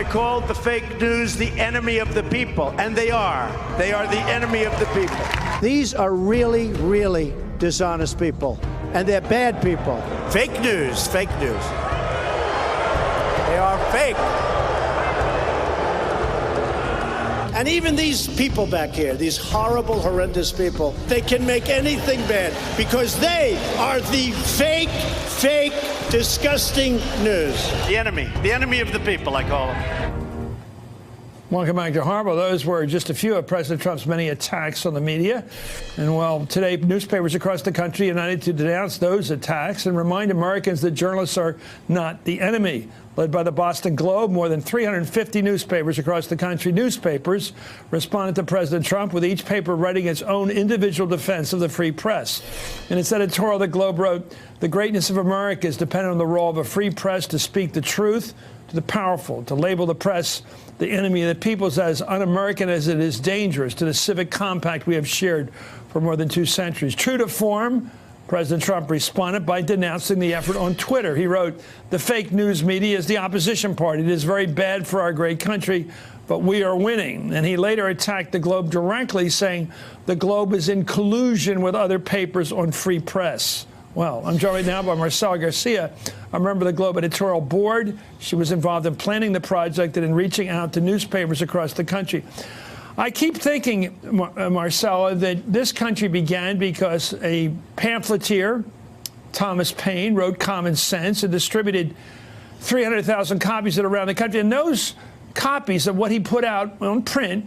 I called the fake news the enemy of the people, and they are. They are the enemy of the people. These are really, really dishonest people, and they're bad people. Fake news, fake news. They are fake. And even these people back here, these horrible, horrendous people, they can make anything bad because they are the fake, disgusting news. The enemy of the people, I call them. Welcome back to Horrible. Those were just a few of President Trump's many attacks on the media. And well, today, newspapers across the country united to denounce those attacks and remind Americans that journalists are not the enemy. Led by the Boston Globe, more than 350 newspapers across the country, newspapers responded to President Trump, with each paper writing its own individual defense of the free press. In its editorial, the Globe wrote, "The greatness of America is dependent on the role of a free press to speak the truth to the powerful, to label the press the enemy of the people is as un-American as it is dangerous to the civic compact we have shared for more than 2 centuries." True to form, President Trump responded by denouncing the effort on Twitter. He wrote, "The fake news media is the opposition party. It is very bad for our great country, but we are winning." And he later attacked the Globe directly, saying the Globe is in collusion with other papers on free press. Well, I'm joined right now by Marcela Garcia, a member of the Globe editorial board. She was involved in planning the project and in reaching out to newspapers across the country. I keep thinking, Marcela, that this country began because a pamphleteer, Thomas Paine, wrote Common Sense and distributed 300,000 copies of it around the country. And those copies of what he put out on print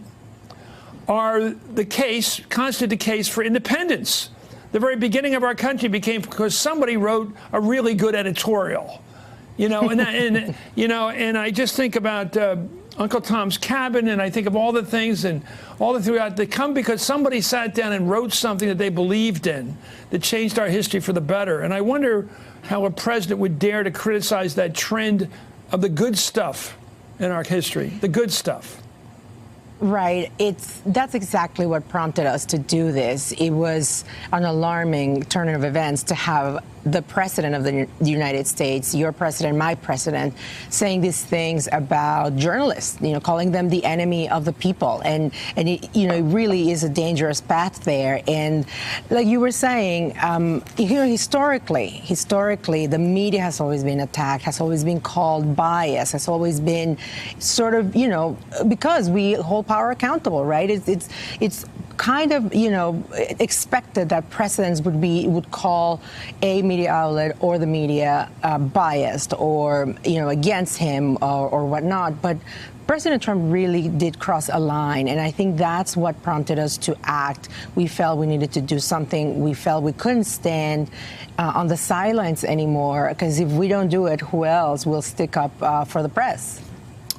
are the case, constitute the case for independence. The very beginning of our country became because somebody wrote a really good editorial, you know, and I just think about Uncle Tom's Cabin, and I think of all the things and all the throughout. They come because somebody sat down and wrote something that they believed in that changed our history for the better. And I wonder how a president would dare to criticize that trend of the good stuff in our history, the good stuff. Right. That's exactly what prompted us to do this. It was an alarming turn of events to have the president of the United States, your president, my president, saying these things about journalists, you know, calling them the enemy of the people. And it, you know, it really is a dangerous path there. And like you were saying, you know, historically, the media has always been attacked, has always been called biased, has always been sort of, you know, because we hold power accountable, right? It's kind of, you know, expected that presidents would call a media outlet or the media biased or, you know, against him or whatnot. But President Trump really did cross a line, and I think that's what prompted us to act. We felt we needed to do something. We felt we couldn't stand on the sidelines anymore, because if we don't do it, who else will stick up for the press?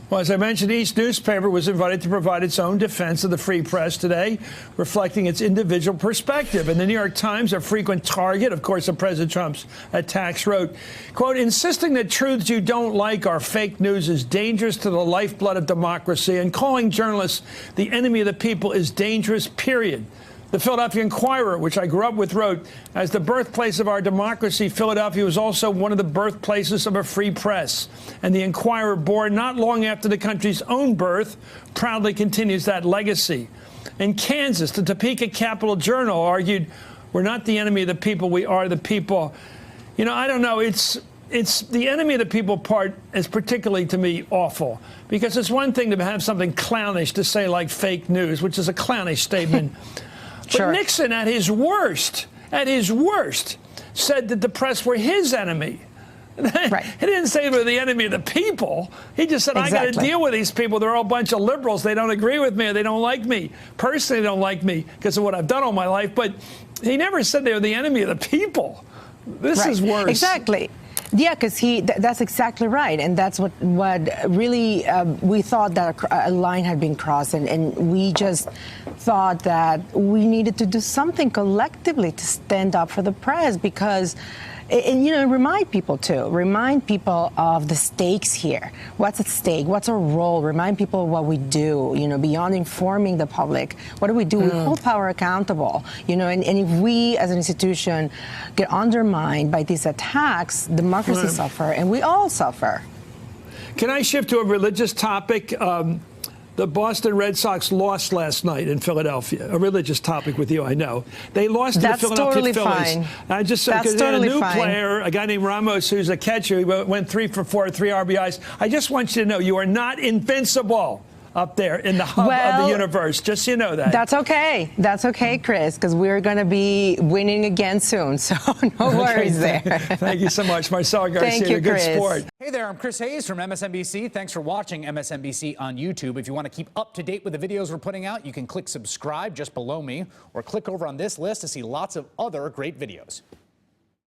Well, as I mentioned, each newspaper was invited to provide its own defense of the free press today, reflecting its individual perspective. And the New York Times, a frequent target, of course, of President Trump's attacks, wrote, quote, "Insisting that truths you don't like are fake news is dangerous to the lifeblood of democracy, and calling journalists the enemy of the people is dangerous, period." The Philadelphia Inquirer, which I grew up with, wrote, "As the birthplace of our democracy, Philadelphia was also one of the birthplaces of a free press." And the Inquirer, born not long after the country's own birth, proudly continues that legacy. In Kansas, the Topeka Capital Journal argued, "We're not the enemy of the people, we are the people." You know, I don't know, it's the enemy of the people part is particularly, to me, awful. Because it's one thing to have something clownish to say like fake news, which is a clownish statement. Sure. But Nixon, at his worst, said that the press were his enemy. Right. He didn't say they were the enemy of the people. He just said, exactly. I got to deal with these people. They're all a bunch of liberals. They don't agree with me. Or they don't like me. Personally, they don't like me because of what I've done all my life. But he never said they were the enemy of the people. This is worse. Exactly. Yeah, because that's exactly right. And that's what really we thought that a line had been crossed. And we just thought that we needed to do something collectively to stand up for the press, because and, you know, remind people of the stakes here. What's at stake? What's our role? Remind people of what we do, you know, beyond informing the public. What do? We hold power accountable, you know, and if we as an institution get undermined by these attacks, democracy suffer, and we all suffer. Can I shift to a religious topic? The Boston Red Sox lost last night in Philadelphia. A religious topic with you, I know. They lost to the Philadelphia totally Phillies. Fine. I just That's because they had a totally new fine. player, a guy named Ramos, who's a catcher. He went 3 for 4, 3 RBIs. I just want you to know you are not invincible up there in the hub of the universe. Just so you know that. That's okay. That's okay, Chris, because we're going to be winning again soon. So no worries there. Thank you so much, Marcelo Garcia. Thank you, Good Chris. sport. Hey there, I'm Chris Hayes from MSNBC. Thanks for watching MSNBC on YouTube. If you want to keep up to date with the videos we're putting out, you can click subscribe just below me or click over on this list to see lots of other great videos.